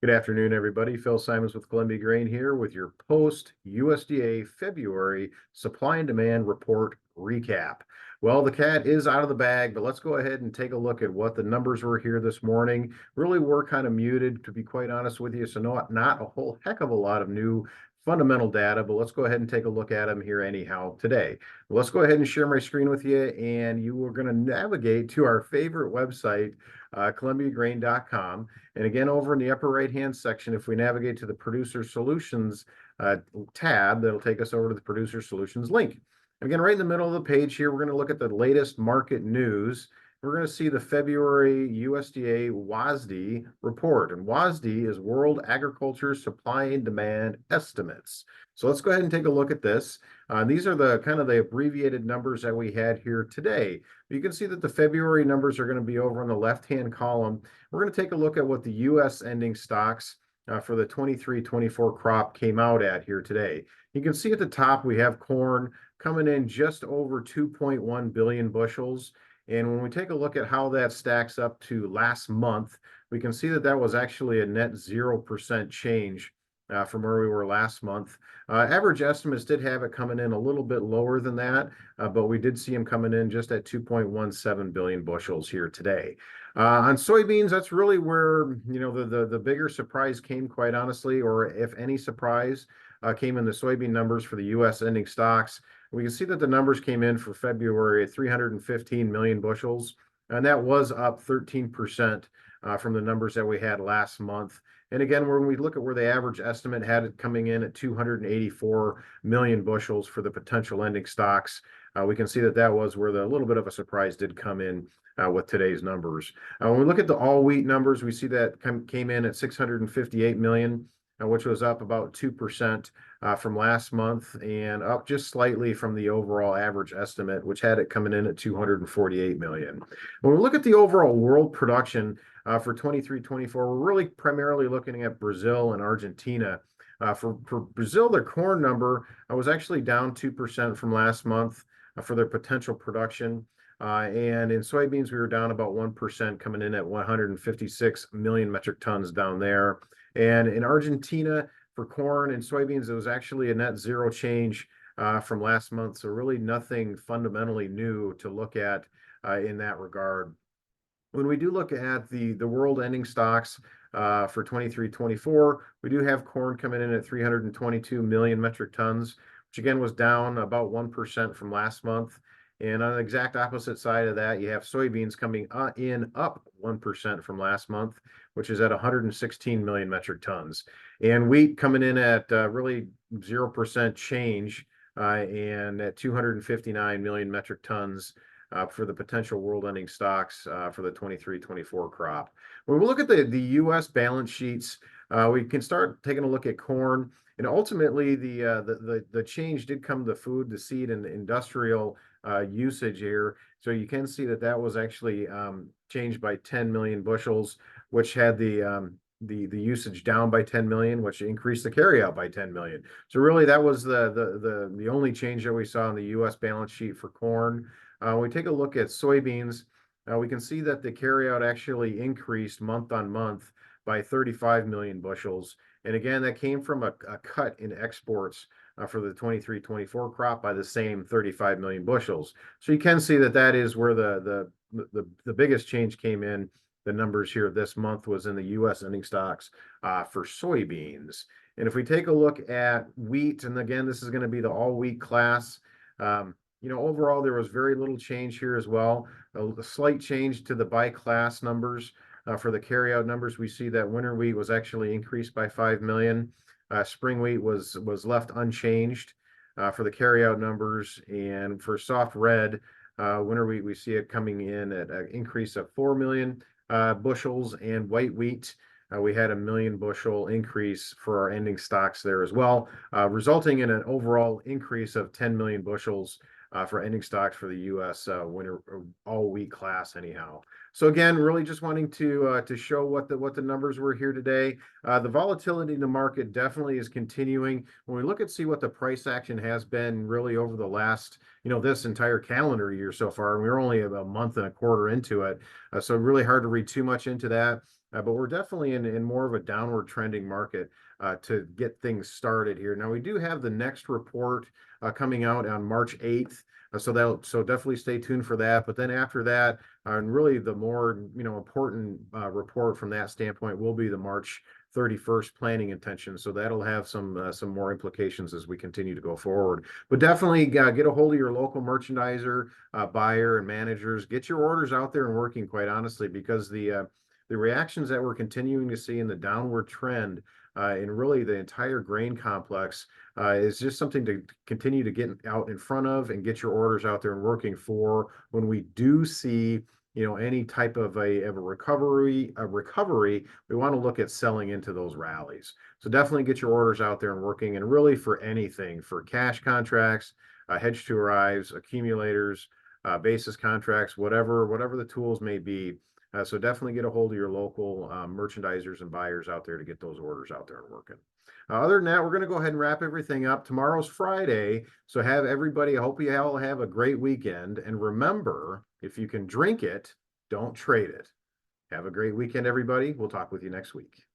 Good afternoon, everybody. Phil Simons with Columbia Grain here with your post USDA February supply and demand report recap. Well, the cat is out of the bag, but let's go ahead and take a look at what the numbers were here this morning. Really were kind of muted, to be quite honest with you. So not a whole heck of a lot of new fundamental data, but let's go ahead and take a look at them here anyhow today. Let's go ahead and share my screen with you, and you are going to navigate to our favorite website, columbiagrain.com. And again, over in the upper right-hand section, if we navigate to the Producer Solutions tab, that'll take us over to the Producer Solutions link. Again, right in the middle of the page here, we're going to look at the latest market news. We're going to see the February USDA WASDE report, and WASDE is World Agriculture Supply and Demand Estimates. So let's go ahead and take a look at this. These are the kind of the abbreviated numbers that we had here today. You can see that the February numbers are going to be over on the left-hand column. We're going to take a look at what the U.S. ending stocks for the 23-24 crop came out at here today. You can see at the top we have corn coming in just over 2.1 billion bushels. And when we take a look at how that stacks up to last month, we can see that that was actually a net 0% change from where we were last month. Average estimates did have it coming in a little bit lower than that, but we did see them coming in just at 2.17 billion bushels here today. On soybeans, that's really where the bigger surprise came, quite honestly, or if any surprise came in the soybean numbers for the U.S. ending stocks. We can see that the numbers came in for February at 315 million bushels, and that was up 13% from the numbers that we had last month. And again, when we look at where the average estimate had it coming in at 284 million bushels for the potential ending stocks, we can see that that was where the little bit of a surprise did come in with today's numbers. When we look at the all wheat numbers, we see that came in at 658 million, which was up about 2% from last month and up just slightly from the overall average estimate, which had it coming in at 248 million. When we look at the overall world production for 23-24, we're really primarily looking at Brazil and Argentina. For Brazil, their corn number was actually down 2% from last month for their potential production. And in soybeans, we were down about 1%, coming in at 156 million metric tons down there. And in Argentina, for corn and soybeans, it was actually a net zero change from last month. So really nothing fundamentally new to look at in that regard. When we do look at the world ending stocks for 23-24, we do have corn coming in at 322 million metric tons, which again was down about 1% from last month. And on the exact opposite side of that, you have soybeans coming in up 1% from last month, which is at 116 million metric tons. And wheat coming in at really 0% change and at 259 million metric tons for the potential world ending stocks for the 23-24 crop. When we look at the U.S. balance sheets, we can start taking a look at corn. And ultimately, the change did come to food, the seed, and the industrial usage here. So you can see that that was actually changed by 10 million bushels, which had the usage down by 10 million, which increased the carryout by 10 million. So really, that was the only change that we saw in the U.S. balance sheet for corn. When we take a look at soybeans, we can see that the carryout actually increased month on month by 35 million bushels. And again, that came from a cut in exports for the 23-24 crop by the same 35 million bushels. So you can see that that is where the biggest change came in. The numbers here this month was in the U.S. ending stocks for soybeans. And if we take a look at wheat, and again, this is going to be the all wheat class. Overall, there was very little change here as well. A slight change to the by class numbers. For the carryout numbers, we see that winter wheat was actually increased by 5 million. Spring wheat was left unchanged for the carryout numbers. And for soft red, winter wheat, we see it coming in at an increase of 4 million bushels. And white wheat, we had a 1 million bushel increase for our ending stocks there as well, resulting in an overall increase of 10 million bushels for ending stocks for the U.S. Winter all wheat class anyhow. So again, really just wanting to show what the numbers were here today. The volatility in the market definitely is continuing. When we look at see what the price action has been really over the last, this entire calendar year so far, and we're only about a month and a quarter into it. So really hard to read too much into that. But we're definitely in more of a downward trending market to get things started here. Now we do have the next report coming out on March 8th. So definitely stay tuned for that. But then after that, and really the more important report from that standpoint will be the March 31st planning intentions. So that'll have some more implications as we continue to go forward. But definitely get a hold of your local merchandiser, buyer, and managers. Get your orders out there and working, quite honestly, because the reactions that we're continuing to see in the downward trend in really the entire grain complex is just something to continue to get out in front of and get your orders out there and working for when we do see any type of a recovery, we want to look at selling into those rallies. So definitely get your orders out there and working, and really for anything, for cash contracts, hedge to arrives, accumulators, basis contracts, whatever the tools may be. So definitely get a hold of your local merchandisers and buyers out there to get those orders out there and working. Other than that, we're going to go ahead and wrap everything up. Tomorrow's Friday, so have everybody, I hope you all have a great weekend. And remember, if you can drink it, don't trade it. Have a great weekend, everybody. We'll talk with you next week.